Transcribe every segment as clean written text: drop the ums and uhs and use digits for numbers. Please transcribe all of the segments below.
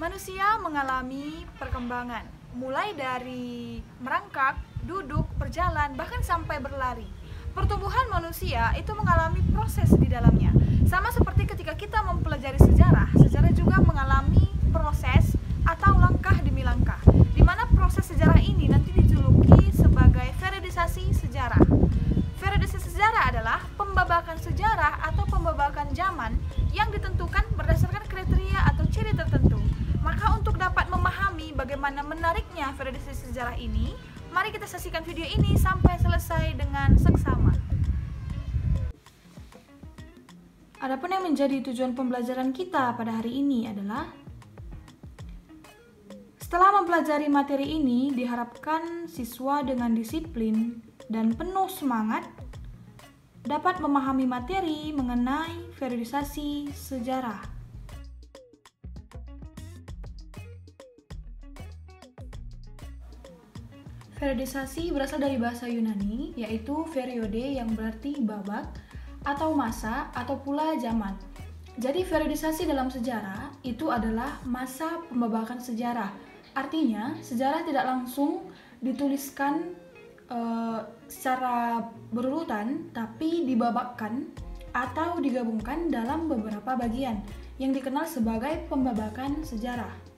Manusia mengalami perkembangan, mulai dari merangkak, duduk, berjalan, bahkan sampai berlari. Pertumbuhan manusia itu mengalami proses di dalamnya. Sama seperti ketika kita mempelajari sejarah, sejarah juga mengalami proses atau langkah demi langkah, di mana proses sejarah ini nanti dijuluki sebagai periodisasi sejarah. Periodisasi sejarah adalah pembabakan sejarah atau pembabakan zaman yang ditentukan berdasarkan kriteria atau ciri tertentu. Maka untuk dapat memahami bagaimana menariknya periodisasi sejarah ini, mari kita saksikan video ini sampai selesai dengan seksama. Adapun yang menjadi tujuan pembelajaran kita pada hari ini adalah, setelah mempelajari materi ini, diharapkan siswa dengan disiplin dan penuh semangat dapat memahami materi mengenai periodisasi sejarah. Periodisasi berasal dari bahasa Yunani, yaitu periode yang berarti babak atau masa atau pula zaman. Jadi periodisasi dalam sejarah itu adalah masa pembabakan sejarah. Artinya, sejarah tidak langsung dituliskan secara berurutan, tapi dibabakkan atau digabungkan dalam beberapa bagian yang dikenal sebagai pembabakan sejarah.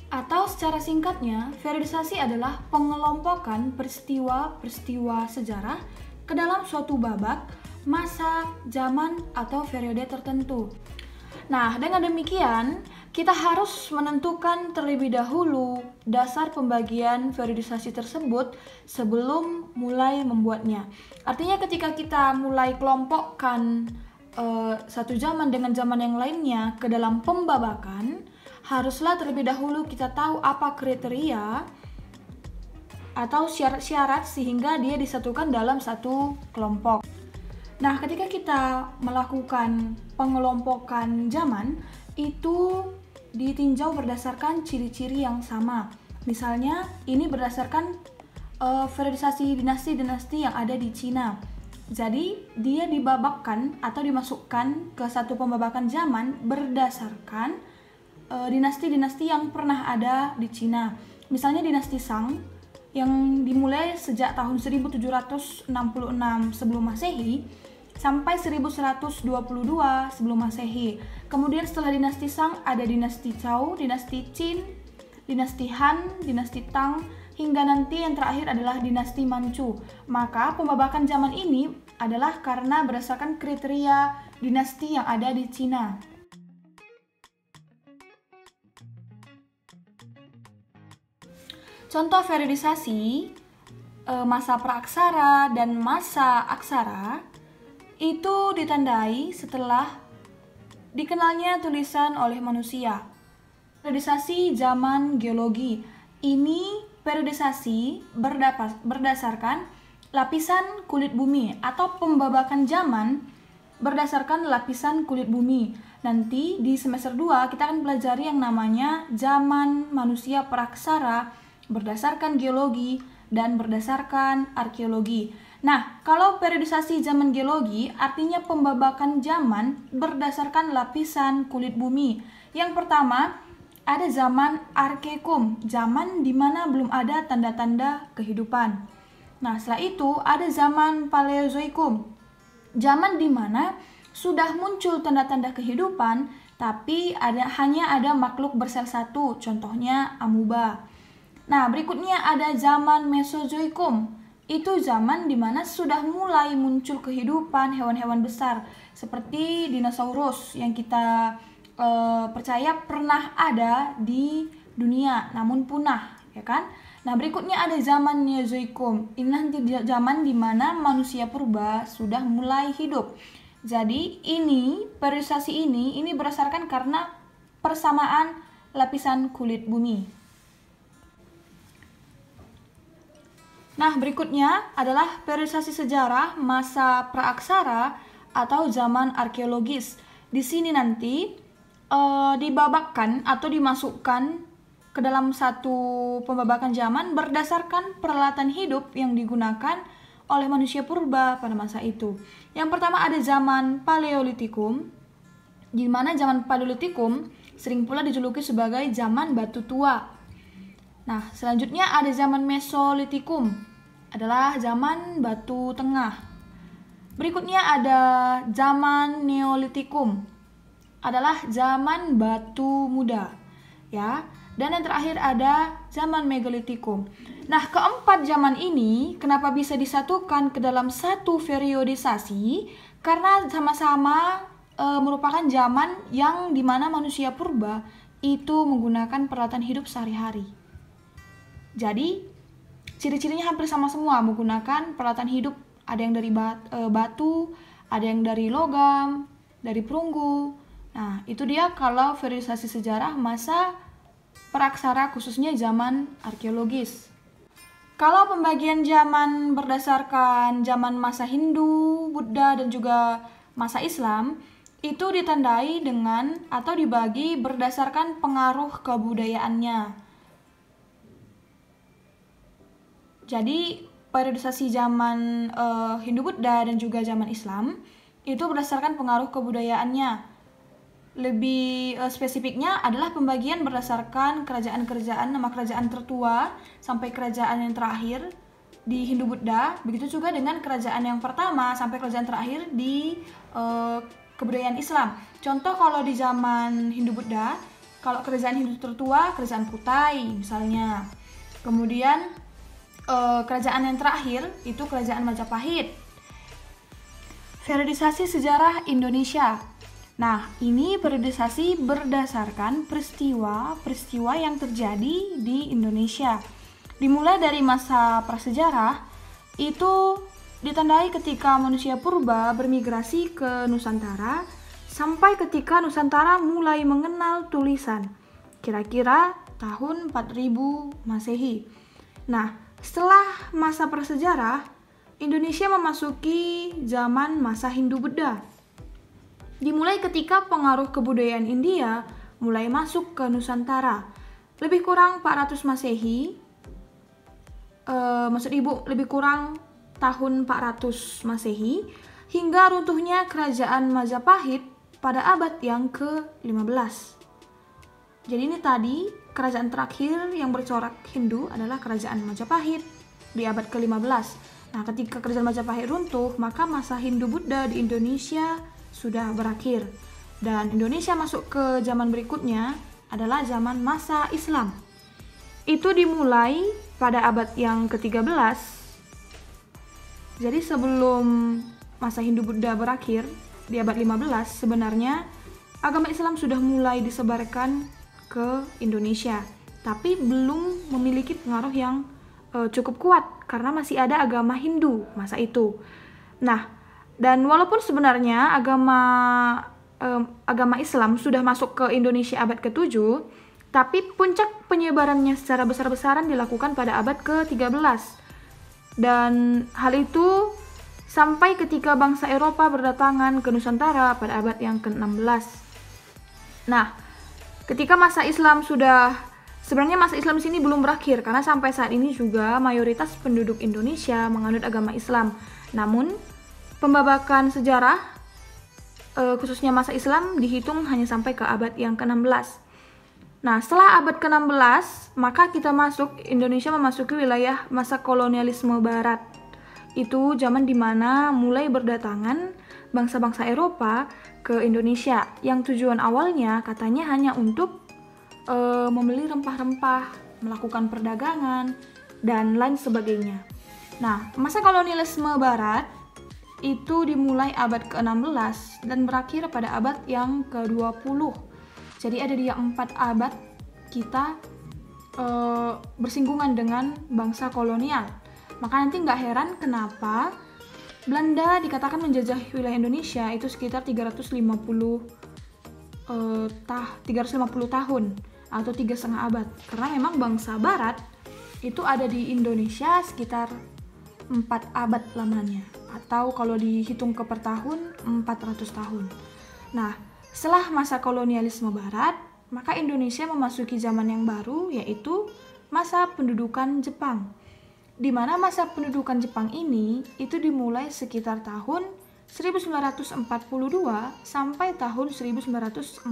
Atau secara singkatnya, periodisasi adalah pengelompokan peristiwa-peristiwa sejarah ke dalam suatu babak, masa, zaman, atau periode tertentu. Nah, dengan demikian, kita harus menentukan terlebih dahulu dasar pembagian periodisasi tersebut sebelum mulai membuatnya. Artinya ketika kita mulai kelompokkan satu zaman dengan zaman yang lainnya ke dalam pembabakan, haruslah terlebih dahulu kita tahu apa kriteria atau syarat-syarat sehingga dia disatukan dalam satu kelompok. Nah, ketika kita melakukan pengelompokan zaman, itu ditinjau berdasarkan ciri-ciri yang sama. Misalnya, ini berdasarkan periodisasi dinasti-dinasti yang ada di Cina. Jadi, dia dibabakkan atau dimasukkan ke satu pembabakan zaman berdasarkan dinasti-dinasti yang pernah ada di Cina. Misalnya dinasti Shang yang dimulai sejak tahun 1766 sebelum Masehi sampai 1122 sebelum Masehi. Kemudian setelah dinasti Shang ada dinasti Zhou, dinasti Qin, dinasti Han, dinasti Tang, hingga nanti yang terakhir adalah dinasti Manchu. Maka pembabakan zaman ini adalah karena berdasarkan kriteria dinasti yang ada di Cina. Contoh periodisasi masa praaksara dan masa aksara itu ditandai setelah dikenalnya tulisan oleh manusia. Periodisasi zaman geologi ini periodisasi berdasarkan lapisan kulit bumi atau pembabakan zaman berdasarkan lapisan kulit bumi. Nanti di semester 2 kita akan pelajari yang namanya zaman manusia praaksara berdasarkan geologi dan berdasarkan arkeologi. Nah, kalau periodisasi zaman geologi artinya pembabakan zaman berdasarkan lapisan kulit bumi. Yang pertama, ada zaman Arkekum, zaman di mana belum ada tanda-tanda kehidupan. Nah, setelah itu ada zaman Paleozoikum, zaman di mana sudah muncul tanda-tanda kehidupan, tapi hanya ada makhluk bersel satu, contohnya amuba. Nah, berikutnya ada zaman Mesozoikum. Itu zaman di mana sudah mulai muncul kehidupan hewan-hewan besar seperti dinosaurus yang kita percaya pernah ada di dunia namun punah, ya kan? Nah, berikutnya ada zaman Neozoikum. Ini nanti zaman di mana manusia purba sudah mulai hidup. Jadi, periodisasi ini berdasarkan karena persamaan lapisan kulit bumi. Nah, berikutnya adalah periodisasi sejarah masa praaksara atau zaman arkeologis. Di sini nanti dibabakkan atau dimasukkan ke dalam satu pembabakan zaman berdasarkan peralatan hidup yang digunakan oleh manusia purba pada masa itu. Yang pertama ada zaman Paleolitikum, di mana zaman Paleolitikum sering pula dijuluki sebagai zaman batu tua. Nah, selanjutnya ada zaman Mesolitikum, adalah zaman batu tengah. Berikutnya ada zaman Neolitikum, adalah zaman batu muda, ya. Dan yang terakhir ada zaman Megalitikum. Nah, keempat zaman ini kenapa bisa disatukan ke dalam satu periodisasi? Karena sama-sama merupakan zaman yang dimana manusia purba itu menggunakan peralatan hidup sehari-hari. Jadi, ciri-cirinya hampir sama semua, menggunakan peralatan hidup. Ada yang dari batu, ada yang dari logam, dari perunggu. Nah, itu dia kalau periodisasi sejarah masa praksara, khususnya zaman arkeologis. Kalau pembagian zaman berdasarkan zaman masa Hindu, Buddha, dan juga masa Islam, itu ditandai dengan atau dibagi berdasarkan pengaruh kebudayaannya. Jadi, periodisasi zaman Hindu-Buddha dan juga zaman Islam itu berdasarkan pengaruh kebudayaannya. Lebih spesifiknya adalah pembagian berdasarkan kerajaan-kerajaan, nama kerajaan tertua sampai kerajaan yang terakhir di Hindu-Buddha. Begitu juga dengan kerajaan yang pertama sampai kerajaan terakhir di kebudayaan Islam. Contoh kalau di zaman Hindu-Buddha, kalau kerajaan Hindu tertua, kerajaan Kutai misalnya. Kemudian kerajaan yang terakhir itu kerajaan Majapahit. Periodisasi sejarah Indonesia. Nah, ini periodisasi berdasarkan peristiwa yang terjadi di Indonesia. Dimulai dari masa prasejarah, itu ditandai ketika manusia purba bermigrasi ke Nusantara, sampai ketika Nusantara mulai mengenal tulisan, kira-kira tahun 4000 Masehi. Nah, setelah masa prasejarah, Indonesia memasuki zaman masa Hindu-Buddha. Dimulai ketika pengaruh kebudayaan India mulai masuk ke Nusantara. Lebih kurang 400 Masehi, maksud ibu lebih kurang tahun 400 Masehi, hingga runtuhnya kerajaan Majapahit pada abad yang ke-15. Jadi ini tadi kerajaan terakhir yang bercorak Hindu adalah kerajaan Majapahit di abad ke-15. Nah, ketika kerajaan Majapahit runtuh, maka masa Hindu-Buddha di Indonesia sudah berakhir. Dan Indonesia masuk ke zaman berikutnya adalah zaman masa Islam. Itu dimulai pada abad yang ke-13. Jadi sebelum masa Hindu-Buddha berakhir di abad 15, sebenarnya agama Islam sudah mulai disebarkan ke Indonesia, tapi belum memiliki pengaruh yang cukup kuat karena masih ada agama Hindu masa itu. Nah, dan walaupun sebenarnya agama Islam sudah masuk ke Indonesia abad ke-7, tapi puncak penyebarannya secara besar-besaran dilakukan pada abad ke-13. Dan hal itu sampai ketika bangsa Eropa berdatangan ke Nusantara pada abad yang ke-16. Nah, ketika masa Islam sebenarnya masa Islam di sini belum berakhir karena sampai saat ini juga mayoritas penduduk Indonesia menganut agama Islam. Namun, pembabakan sejarah khususnya masa Islam dihitung hanya sampai ke abad yang ke-16. Nah, setelah abad ke-16, maka Indonesia memasuki wilayah masa kolonialisme barat. Itu zaman dimana mulai berdatangan bangsa-bangsa Eropa ke Indonesia yang tujuan awalnya katanya hanya untuk membeli rempah-rempah, melakukan perdagangan, dan lain sebagainya. Nah, masa kolonialisme barat itu dimulai abad ke-16 dan berakhir pada abad yang ke-20. Jadi ada di 4 abad kita bersinggungan dengan bangsa kolonial. Maka nanti nggak heran kenapa Belanda dikatakan menjajah wilayah Indonesia itu sekitar 350 tahun atau 3,5 abad. Karena memang bangsa barat itu ada di Indonesia sekitar 4 abad lamanya, atau kalau dihitung per tahun 400 tahun. Nah, setelah masa kolonialisme barat, maka Indonesia memasuki zaman yang baru, yaitu masa pendudukan Jepang. Di mana masa pendudukan Jepang ini itu dimulai sekitar tahun 1942 sampai tahun 1945.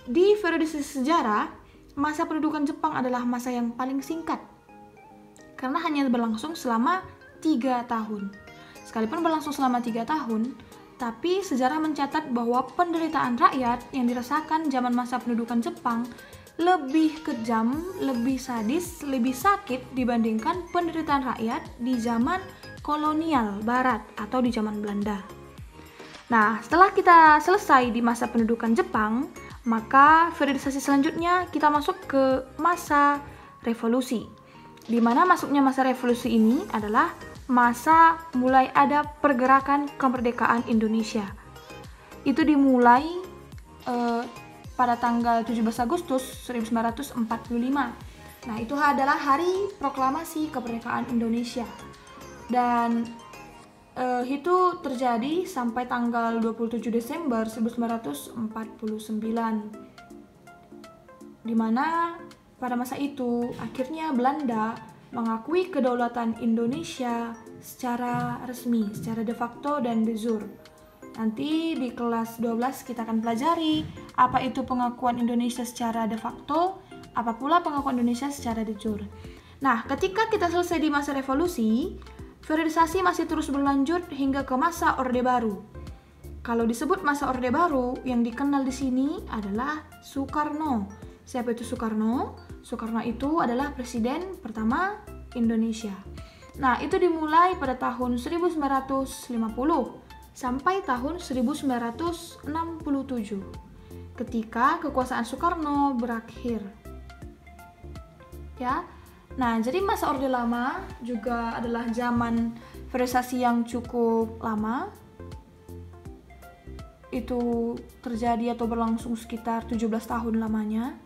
Di periode sejarah, masa pendudukan Jepang adalah masa yang paling singkat karena hanya berlangsung selama 3 tahun. Sekalipun berlangsung selama 3 tahun, tapi sejarah mencatat bahwa penderitaan rakyat yang dirasakan zaman masa pendudukan Jepang lebih kejam, lebih sadis, lebih sakit dibandingkan penderitaan rakyat di zaman kolonial barat atau di zaman Belanda. Nah, setelah kita selesai di masa pendudukan Jepang, maka periodisasi selanjutnya kita masuk ke masa revolusi. Di mana masuknya masa revolusi ini adalah masa mulai ada pergerakan kemerdekaan Indonesia. Itu dimulai pada tanggal 17 Agustus 1945. Nah, itu adalah hari proklamasi kemerdekaan Indonesia. Dan itu terjadi sampai tanggal 27 Desember 1949. Di mana pada masa itu akhirnya Belanda mengakui kedaulatan Indonesia secara resmi, secara de facto dan de jure. Nanti di kelas 12 kita akan pelajari apa itu pengakuan Indonesia secara de facto, apa pula pengakuan Indonesia secara de jure. Nah, ketika kita selesai di masa revolusi, periodisasi masih terus berlanjut hingga ke masa Orde Baru. Kalau disebut masa Orde Baru, yang dikenal di sini adalah Soekarno. Siapa itu Soekarno? Soekarno itu adalah presiden pertama Indonesia. Nah, itu dimulai pada tahun 1950 sampai tahun 1967 ketika kekuasaan Soekarno berakhir. Ya. Nah, jadi masa Orde Lama juga adalah zaman periodisasi yang cukup lama. Itu terjadi atau berlangsung sekitar 17 tahun lamanya.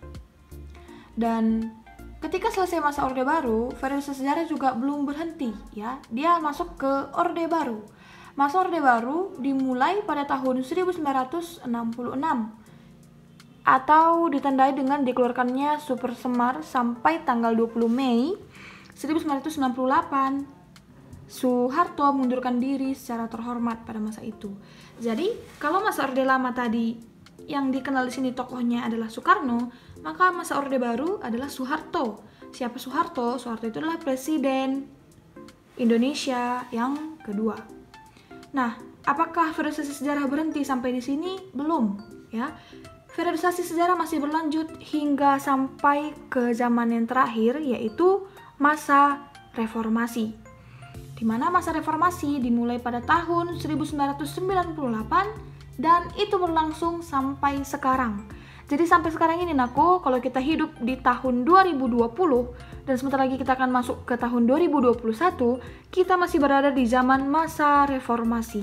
Dan ketika selesai masa Orde Baru, periodisasi sejarah juga belum berhenti, ya. Dia masuk ke Orde Baru. Masa Orde Baru dimulai pada tahun 1966 atau ditandai dengan dikeluarkannya Super Semar sampai tanggal 20 Mei 1968. Soeharto mengundurkan diri secara terhormat pada masa itu. Jadi, kalau masa Orde Lama tadi yang dikenal di sini tokohnya adalah Soekarno, maka masa Orde Baru adalah Soeharto. Siapa Soeharto? Soeharto itu adalah presiden Indonesia yang kedua. Nah, apakah periodisasi sejarah berhenti sampai di sini? Belum, ya. Periodisasi sejarah masih berlanjut hingga sampai ke zaman yang terakhir, yaitu masa reformasi. Di mana masa reformasi dimulai pada tahun 1998 dan itu berlangsung sampai sekarang. Jadi sampai sekarang ini Nako, kalau kita hidup di tahun 2020 dan sebentar lagi kita akan masuk ke tahun 2021, kita masih berada di zaman masa reformasi.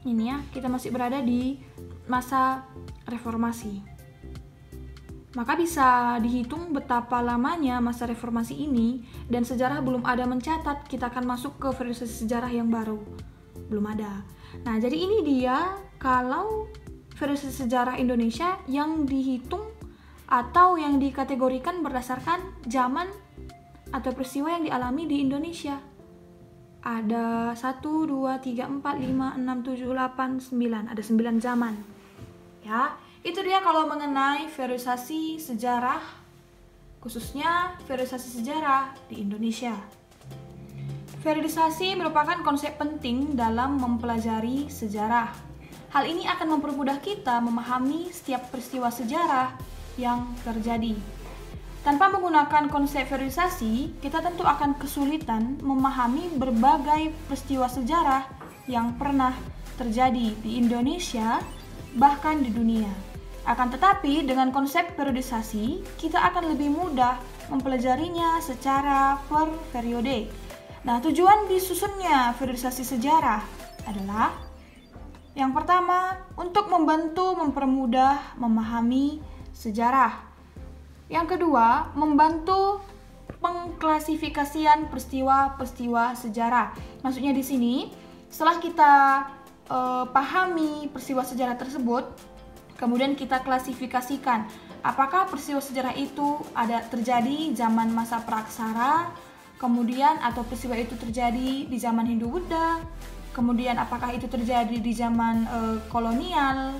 Ini ya, kita masih berada di masa reformasi. Maka bisa dihitung betapa lamanya masa reformasi ini dan sejarah belum ada mencatat kita akan masuk ke periodisasi sejarah yang baru. Belum ada. Nah, jadi ini dia kalau periodisasi sejarah Indonesia yang dihitung atau yang dikategorikan berdasarkan zaman atau peristiwa yang dialami di Indonesia. Ada 1, 2, 3, 4, 5, 6, 7, 8, 9. Ada 9 zaman. Ya, itu dia kalau mengenai periodisasi sejarah, khususnya periodisasi sejarah di Indonesia. Periodisasi merupakan konsep penting dalam mempelajari sejarah. Hal ini akan mempermudah kita memahami setiap peristiwa sejarah yang terjadi. Tanpa menggunakan konsep periodisasi, kita tentu akan kesulitan memahami berbagai peristiwa sejarah yang pernah terjadi di Indonesia, bahkan di dunia. Akan tetapi, dengan konsep periodisasi, kita akan lebih mudah mempelajarinya secara per periode. Nah, tujuan disusunnya periodisasi sejarah adalah yang pertama, untuk membantu mempermudah memahami sejarah. Yang kedua, membantu pengklasifikasian peristiwa-peristiwa sejarah. Maksudnya di sini, setelah kita pahami peristiwa sejarah tersebut, kemudian kita klasifikasikan apakah peristiwa sejarah itu ada terjadi zaman masa Praksara, kemudian atau peristiwa itu terjadi di zaman Hindu-Buddha, kemudian apakah itu terjadi di zaman kolonial,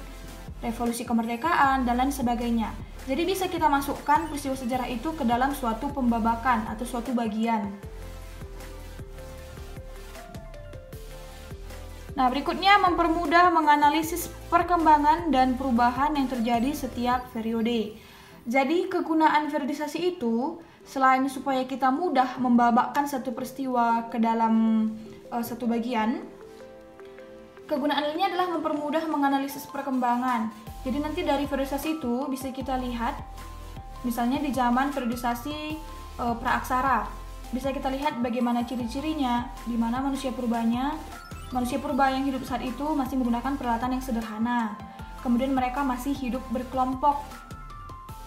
revolusi kemerdekaan, dan lain sebagainya. Jadi bisa kita masukkan peristiwa sejarah itu ke dalam suatu pembabakan atau suatu bagian. Nah, berikutnya mempermudah menganalisis perkembangan dan perubahan yang terjadi setiap periode. Jadi kegunaan periodisasi itu selain supaya kita mudah membabakkan satu peristiwa ke dalam satu bagian, kegunaannya adalah mempermudah menganalisis perkembangan. Jadi nanti dari periodisasi itu bisa kita lihat, misalnya di zaman periodisasi praaksara, bisa kita lihat bagaimana ciri-cirinya, di mana manusia purba yang hidup saat itu masih menggunakan peralatan yang sederhana. Kemudian mereka masih hidup berkelompok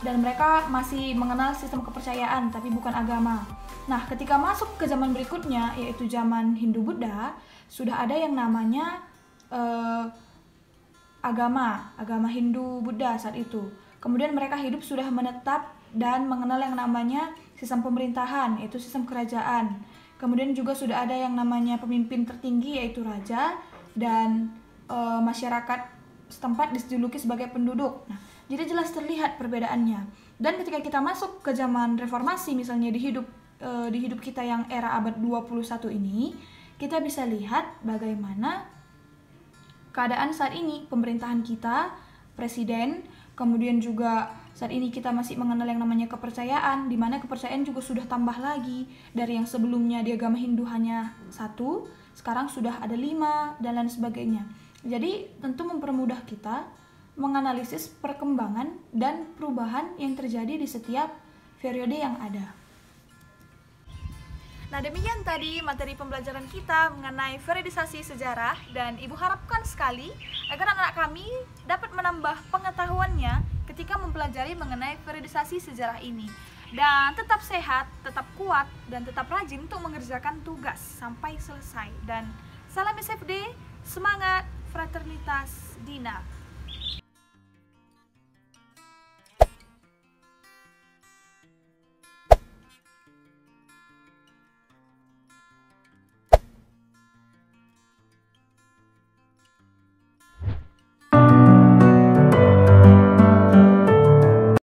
dan mereka masih mengenal sistem kepercayaan tapi bukan agama. Nah, ketika masuk ke zaman berikutnya, yaitu zaman Hindu-Buddha, sudah ada yang namanya agama Hindu-Buddha saat itu. Kemudian mereka hidup sudah menetap dan mengenal yang namanya sistem pemerintahan, yaitu sistem kerajaan. Kemudian juga sudah ada yang namanya pemimpin tertinggi, yaitu raja, dan masyarakat setempat dijuluki sebagai penduduk. Nah, jadi jelas terlihat perbedaannya. Dan ketika kita masuk ke zaman reformasi, misalnya di hidup kita yang era abad 21 ini, kita bisa lihat bagaimana keadaan saat ini, pemerintahan kita, presiden, kemudian juga saat ini kita masih mengenal yang namanya kepercayaan, di mana kepercayaan juga sudah tambah lagi. Dari yang sebelumnya di agama Hindu hanya 1, sekarang sudah ada 5, dan lain sebagainya. Jadi tentu mempermudah kita menganalisis perkembangan dan perubahan yang terjadi di setiap periode yang ada. Nah, demikian tadi materi pembelajaran kita mengenai periodisasi sejarah, dan Ibu harapkan sekali agar anak-anak kami dapat menambah pengetahuannya ketika mempelajari mengenai periodisasi sejarah ini. Dan tetap sehat, tetap kuat, dan tetap rajin untuk mengerjakan tugas sampai selesai. Dan salam SFD, semangat, fraternitas, Dina.